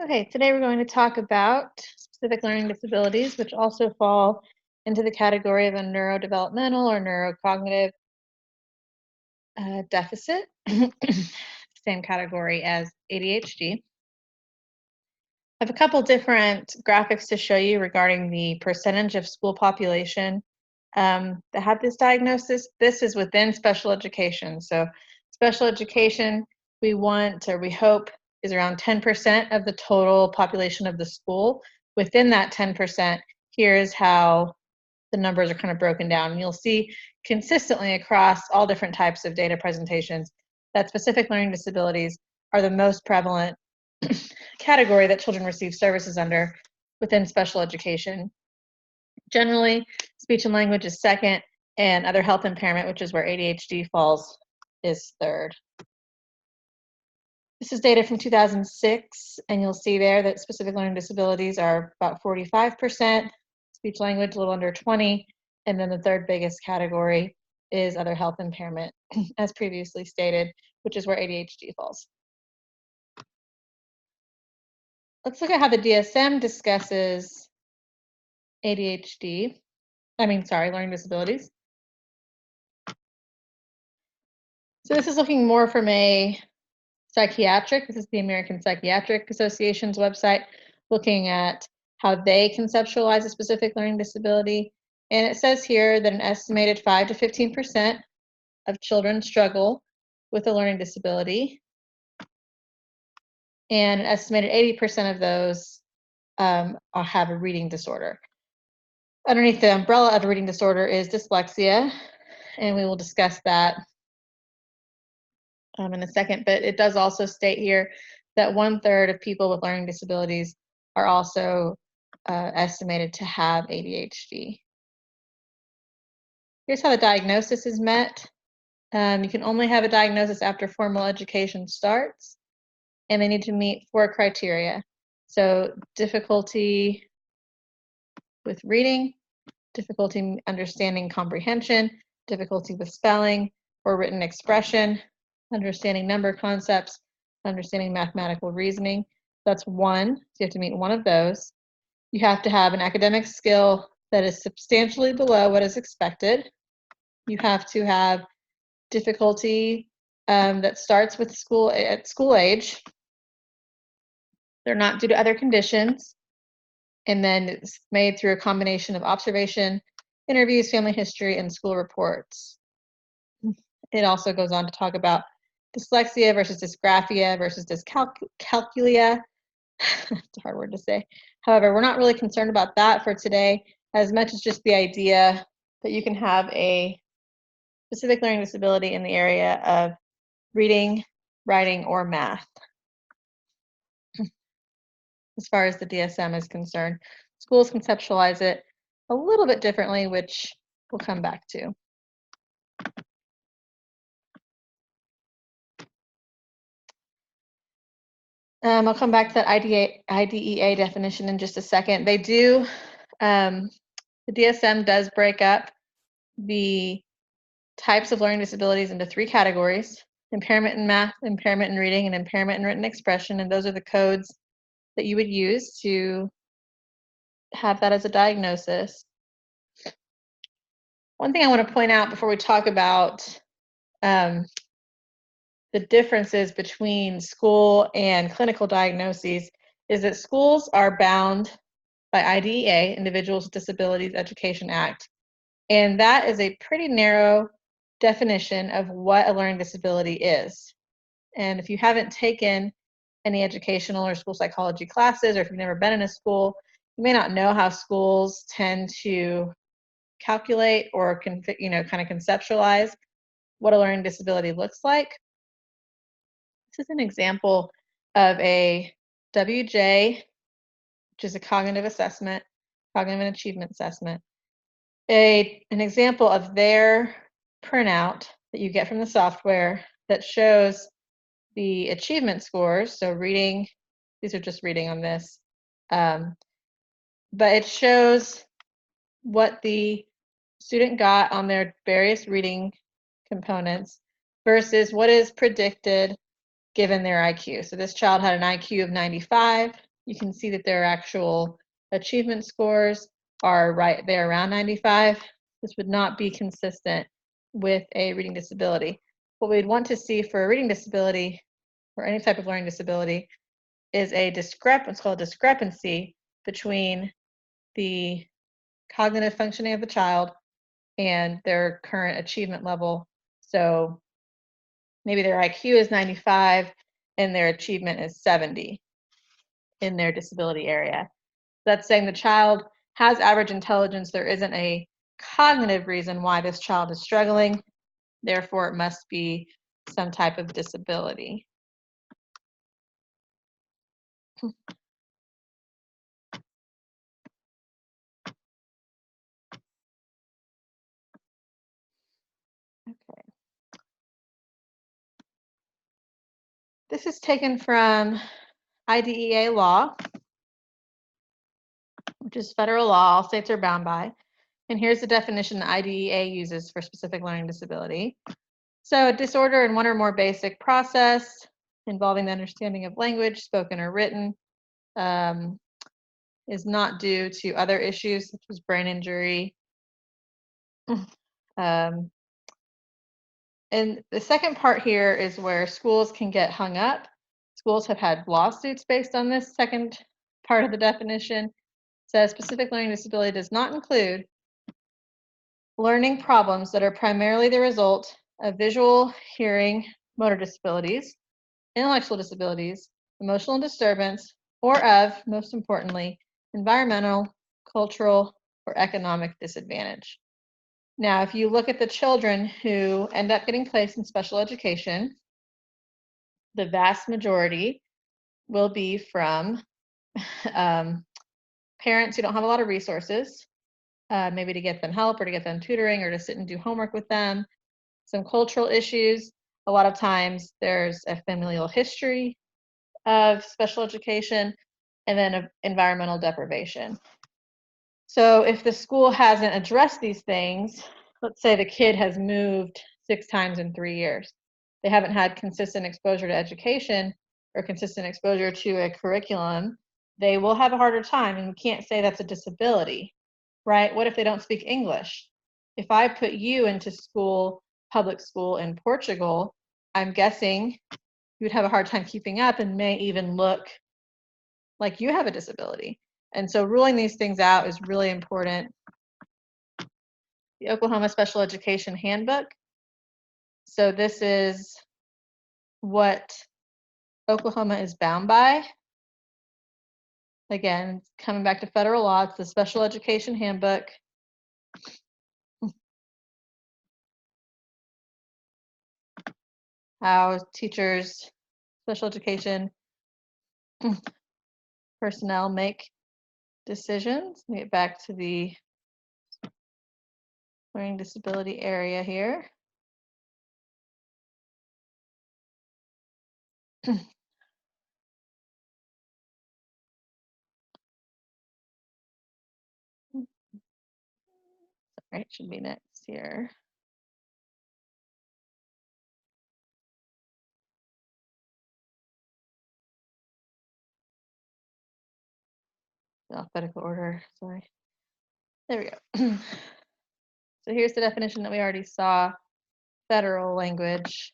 Okay, today we're going to talk about specific learning disabilities, which also fall into the category of a neurodevelopmental or neurocognitive deficit, same category as ADHD. I have a couple different graphics to show you regarding the percentage of school population that have this diagnosis. This is within special education. So special education, we want or we hope is around 10% of the total population of the school. Within that 10%, here's how the numbers are kind of broken down. And you'll see consistently across all different types of data presentations that specific learning disabilities are the most prevalent category that children receive services under within special education. Generally, speech and language is second, and other health impairment, which is where ADHD falls, is third. This is data from 2006, and you'll see there that specific learning disabilities are about 45%, speech language a little under 20, and then the third biggest category is other health impairment, as previously stated, which is where ADHD falls. Let's look at how the DSM discusses learning disabilities. So this is looking more from a psychiatric, this is the American Psychiatric Association's website, looking at how they conceptualize a specific learning disability. And it says here that an estimated 5 to 15% of children struggle with a learning disability. And an estimated 80% of those have a reading disorder. Underneath the umbrella of a reading disorder is dyslexia, and we will discuss that in a second, but it does also state here that 1/3 of people with learning disabilities are also estimated to have ADHD. Here's how the diagnosis is met. You can only have a diagnosis after formal education starts, and they need to meet 4 criteria. So difficulty with reading, difficulty understanding comprehension, difficulty with spelling or written expression, understanding number concepts, understanding mathematical reasoning. That's one, so you have to meet one of those. You have to have an academic skill that is substantially below what is expected. You have to have difficulty that starts with at school age. They're not due to other conditions. And then it's made through a combination of observation, interviews, family history, and school reports. It also goes on to talk about dyslexia versus dysgraphia versus dyscalculia. It's a hard word to say. However, we're not really concerned about that for today, as much as just the idea that you can have a specific learning disability in the area of reading, writing, or math. As far as the DSM is concerned, schools conceptualize it a little bit differently, which we'll come back to. I'll come back to that IDEA definition in just a second. They do, the DSM does break up the types of learning disabilities into 3 categories: impairment in math, impairment in reading, and impairment in written expression. And those are the codes that you would use to have that as a diagnosis. One thing I want to point out before we talk about the differences between school and clinical diagnoses is that schools are bound by IDEA, Individuals with Disabilities Education Act, and that is a pretty narrow definition of what a learning disability is. And if you haven't taken any educational or school psychology classes, or if you've never been in a school, you may not know how schools tend to calculate or kind of conceptualize what a learning disability looks like. This is an example of a WJ, which is a cognitive assessment, cognitive and achievement assessment. An example of their printout that you get from the software that shows the achievement scores. So reading, these are just reading on this, but it shows what the student got on their various reading components versus what is predicted given their IQ. So this child had an IQ of 95, you can see that their actual achievement scores are right there around 95. This would not be consistent with a reading disability. What we'd want to see for a reading disability or any type of learning disability is what's called a discrepancy between the cognitive functioning of the child and their current achievement level. So maybe their IQ is 95 and their achievement is 70 in their disability area. That's saying the child has average intelligence. There isn't a cognitive reason why this child is struggling. Therefore, it must be some type of disability. Okay. This is taken from IDEA law, which is federal law, all states are bound by. And here's the definition the IDEA uses for specific learning disability. So a disorder in one or more basic process involving the understanding of language, spoken or written, is not due to other issues such as brain injury. And the second part here is where schools can get hung up. Schools have had lawsuits based on this second part of the definition. It says specific learning disability does not include learning problems that are primarily the result of visual, hearing, motor disabilities, intellectual disabilities, emotional disturbance, or of, most importantly, environmental, cultural, or economic disadvantage. Now, if you look at the children who end up getting placed in special education, the vast majority will be from parents who don't have a lot of resources, maybe to get them help or to get them tutoring or to sit and do homework with them. Some cultural issues. A lot of times there's a familial history of special education and then environmental deprivation. So if the school hasn't addressed these things, let's say the kid has moved 6 times in 3 years. They haven't had consistent exposure to education or consistent exposure to a curriculum, they will have a harder time, and we can't say that's a disability, right? What if they don't speak English? If I put you into school, public school in Portugal, I'm guessing you would have a hard time keeping up and may even look like you have a disability. And so ruling these things out is really important. The Oklahoma Special Education Handbook. So this is what Oklahoma is bound by. Again, coming back to federal law, it's the Special Education Handbook. How teachers, special education personnel make decisions. Let me get back to the learning disability area here. All right, should be next here. Alphabetical order, sorry. There we go. So here's the definition that we already saw, federal language.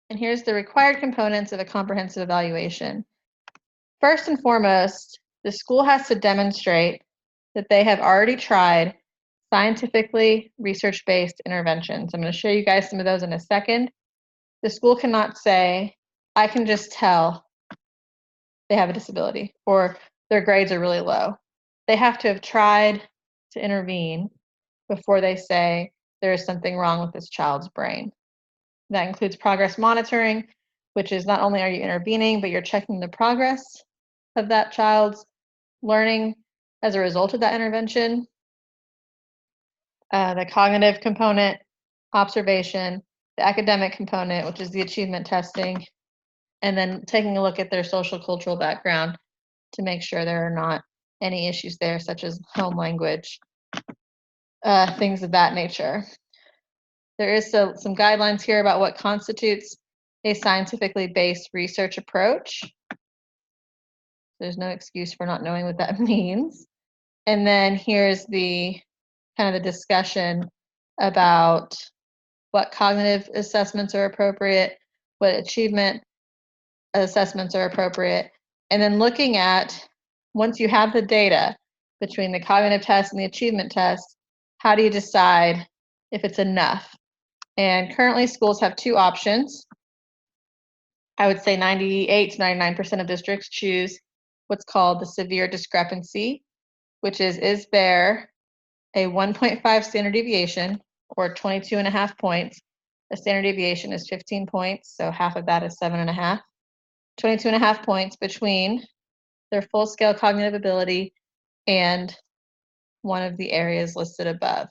And here's the required components of a comprehensive evaluation. First and foremost, the school has to demonstrate that they have already tried scientifically research-based interventions. I'm going to show you guys some of those in a second. The school cannot say, I can just tell they have a disability or their grades are really low. They have to have tried to intervene before they say there is something wrong with this child's brain. That includes progress monitoring, which is not only are you intervening, but you're checking the progress of that child's learning as a result of that intervention. The cognitive component, observation, the academic component, which is the achievement testing, and then taking a look at their social cultural background to make sure there are not any issues there, such as home language, things of that nature. There is some guidelines here about what constitutes a scientifically based research approach. There's no excuse for not knowing what that means. And then here's the kind of the discussion about what cognitive assessments are appropriate, what achievement assessments are appropriate, and then looking at, once you have the data between the cognitive test and the achievement test, how do you decide if it's enough? And currently schools have two options. I would say 98 to 99% of districts choose what's called the severe discrepancy, which is there a 1.5 standard deviation or 22.5 points? The standard deviation is 15 points, so half of that is 7.5. 22.5 points between their full scale cognitive ability and one of the areas listed above,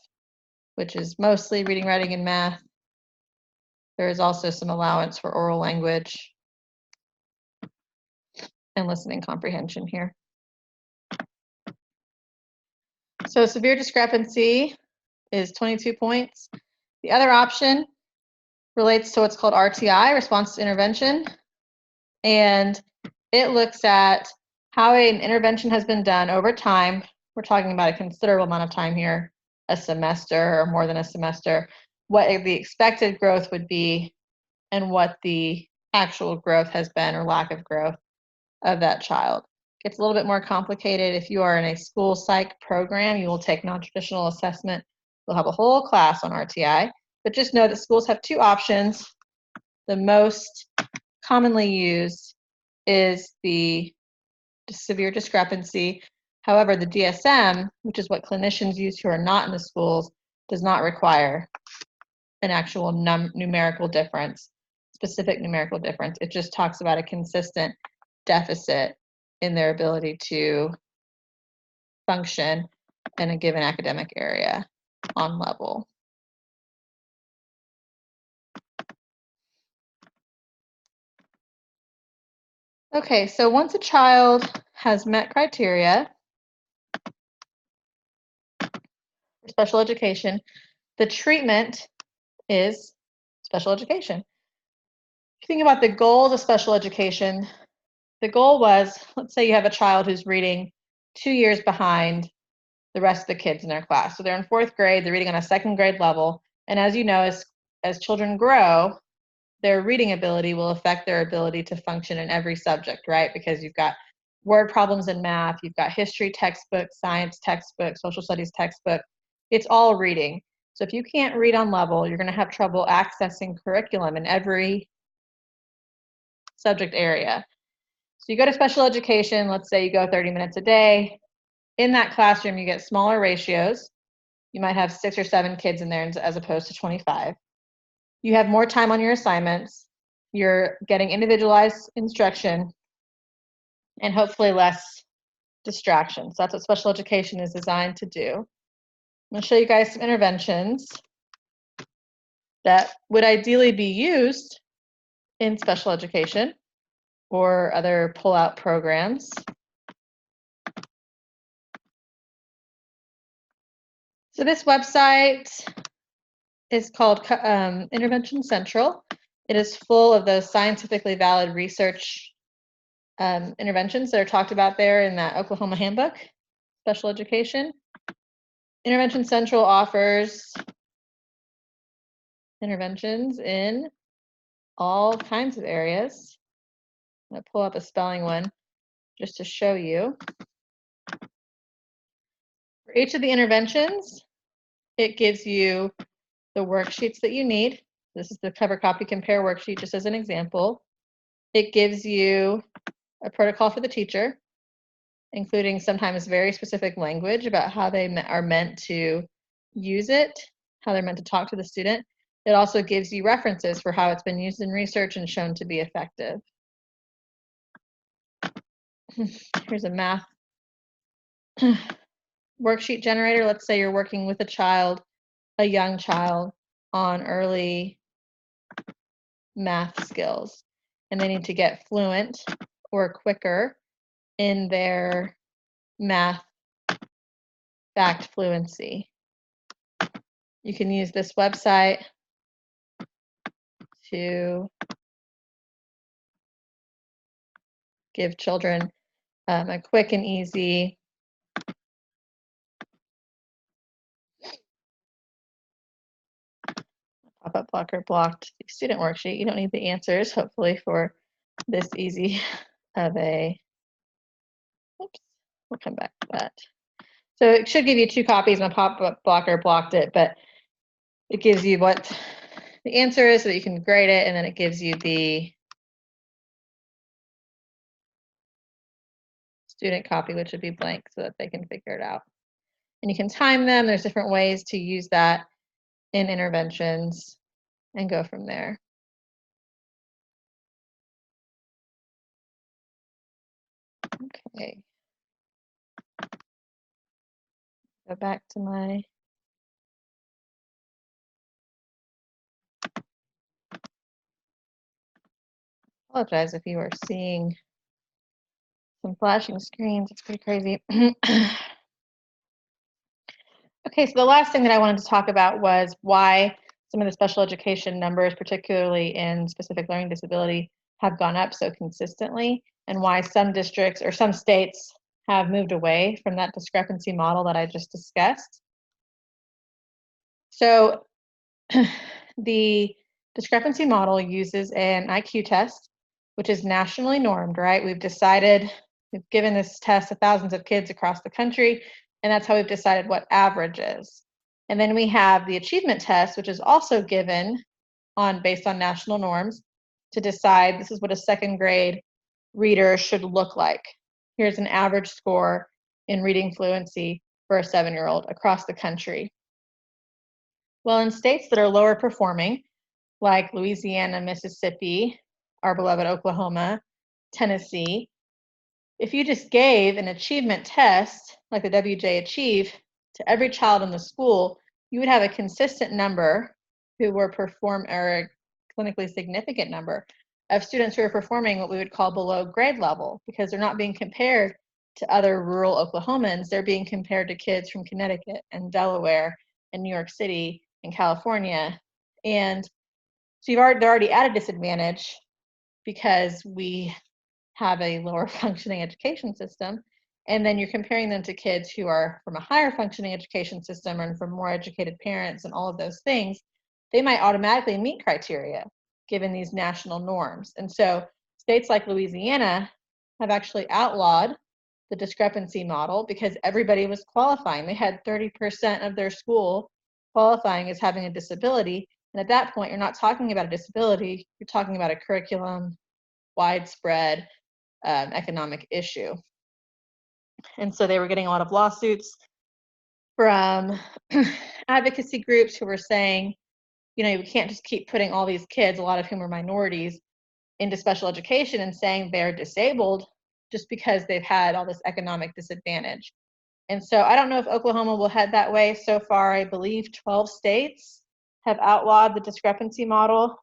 which is mostly reading, writing, and math. There is also some allowance for oral language and listening comprehension here. So severe discrepancy is 22 points. The other option relates to what's called RTI, response to intervention, and it looks at how an intervention has been done over time. We're talking about a considerable amount of time here, a semester or more than a semester, what the expected growth would be and what the actual growth has been or lack of growth of that child. It's a little bit more complicated. If you are in a school psych program, you will take non-traditional assessment. We'll have a whole class on RTI, but just know that schools have two options. The most commonly used is the severe discrepancy. However, the DSM, which is what clinicians use who are not in the schools, does not require an actual numerical difference, specific numerical difference. It just talks about a consistent deficit in their ability to function in a given academic area on level. Okay, so once a child has met criteria for special education, the treatment is special education. If you think about the goals of special education, the goal was, let's say you have a child who's reading 2 years behind the rest of the kids in their class. So they're in 4th grade, they're reading on a 2nd grade level. And as you know, as children grow, their reading ability will affect their ability to function in every subject, right? Because you've got word problems in math, you've got history textbook, science textbook, social studies textbook. It's all reading. So if you can't read on level, you're going to have trouble accessing curriculum in every subject area. So you go to special education, let's say you go 30 minutes a day. In that classroom, you get smaller ratios. You might have 6 or 7 kids in there as opposed to 25. You have more time on your assignments. You're getting individualized instruction and hopefully less distractions. That's what special education is designed to do. I'm going to show you guys some interventions that would ideally be used in special education or other pull-out programs. So this website is called Intervention Central. It is full of those scientifically valid research interventions that are talked about there in that Oklahoma Handbook, Special Education. Intervention Central offers interventions in all kinds of areas. I'm going to pull up a spelling one just to show you. For each of the interventions, it gives you the worksheets that you need. This is the cover copy compare worksheet, just as an example. It gives you a protocol for the teacher, including sometimes very specific language about how they are meant to use it, how they're meant to talk to the student. It also gives you references for how it's been used in research and shown to be effective. Here's a math worksheet generator. Let's say you're working with a child, a young child, on early math skills, and they need to get fluent or quicker in their math fact fluency. You can use this website to give children a quick and easy pop-up blocker blocked student worksheet. You don't need the answers, hopefully, for this easy of a, oops, we'll come back to that. So it should give you 2 copies. My pop-up blocker blocked it, but it gives you what the answer is so that you can grade it, and then it gives you the student copy, which would be blank, so that they can figure it out. And you can time them. There's different ways to use that in interventions and go from there. Okay. Go back to my apologize if you are seeing some flashing screens. It's pretty crazy. Okay, so the last thing that I wanted to talk about was why some of the special education numbers, particularly in specific learning disability, have gone up so consistently, and why some districts or some states have moved away from that discrepancy model that I just discussed. So the discrepancy model uses an IQ test, which is nationally normed, right? We've given this test to thousands of kids across the country, and that's how we've decided what average is. And then we have the achievement test, which is also given based on national norms to decide this is what a second grade reader should look like. Here's an average score in reading fluency for a 7-year-old across the country. Well, in states that are lower performing, like Louisiana, Mississippi, our beloved Oklahoma, Tennessee, if you just gave an achievement test, like the WJ Achieve, to every child in the school, you would have a consistent number who were or a clinically significant number of students who are performing what we would call below grade level, because they're not being compared to other rural Oklahomans. They're being compared to kids from Connecticut and Delaware and New York City and California. And so they're already at a disadvantage because we have a lower functioning education system. And then you're comparing them to kids who are from a higher functioning education system and from more educated parents and all of those things. They might automatically meet criteria given these national norms. And so states like Louisiana have actually outlawed the discrepancy model because everybody was qualifying. They had 30% of their school qualifying as having a disability. And at that point, you're not talking about a disability, you're talking about a curriculum, widespread economic issue. And so they were getting a lot of lawsuits from advocacy groups who were saying, you know, we can't just keep putting all these kids, a lot of whom are minorities, into special education and saying they're disabled just because they've had all this economic disadvantage. And so I don't know if Oklahoma will head that way. So far, I believe 12 states have outlawed the discrepancy model.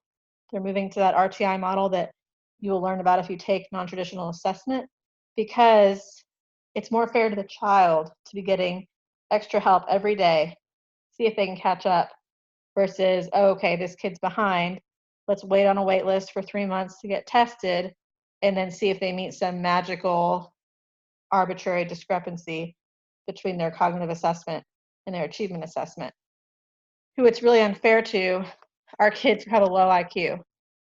They're moving to that RTI model that you will learn about if you take non-traditional assessment, because it's more fair to the child to be getting extra help every day, see if they can catch up, versus, oh, okay, this kid's behind. Let's wait on a wait list for 3 months to get tested and then see if they meet some magical arbitrary discrepancy between their cognitive assessment and their achievement assessment. Who it's really unfair to are kids who have a low IQ.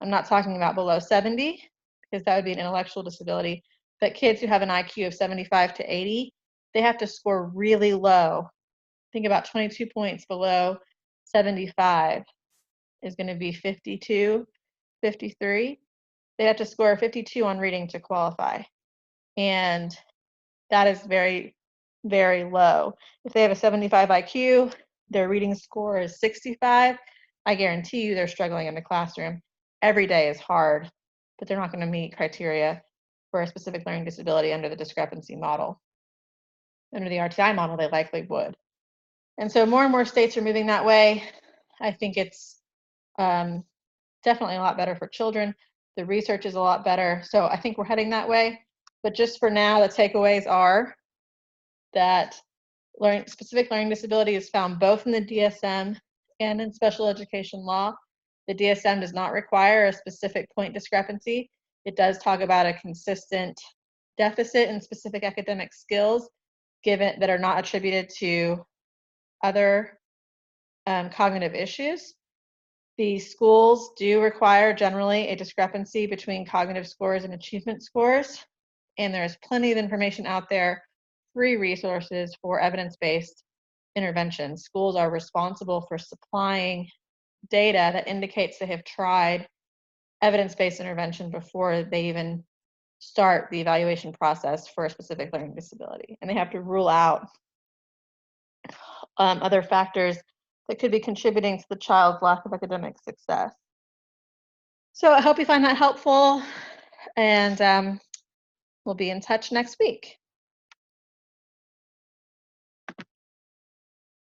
I'm not talking about below 70, because that would be an intellectual disability, but kids who have an IQ of 75 to 80, they have to score really low. Think about 22 points below 75 is going to be 52, 53. They have to score 52 on reading to qualify. And that is very, very low. If they have a 75 IQ, their reading score is 65, I guarantee you they're struggling in the classroom. Every day is hard, but they're not going to meet criteria for a specific learning disability under the discrepancy model. Under the RTI model, they likely would. And so more and more states are moving that way. I think it's definitely a lot better for children. The research is a lot better. So I think we're heading that way. But just for now, the takeaways are that specific learning disability is found both in the DSM and in special education law. The DSM does not require a specific point discrepancy. It does talk about a consistent deficit in specific academic skills given that are not attributed to other cognitive issues. The schools do require generally a discrepancy between cognitive scores and achievement scores, and there is plenty of information out there, free resources for evidence-based intervention. Schools are responsible for supplying data that indicates they have tried evidence-based intervention before they even start the evaluation process for a specific learning disability. And they have to rule out other factors that could be contributing to the child's lack of academic success. So I hope you find that helpful, and we'll be in touch next week.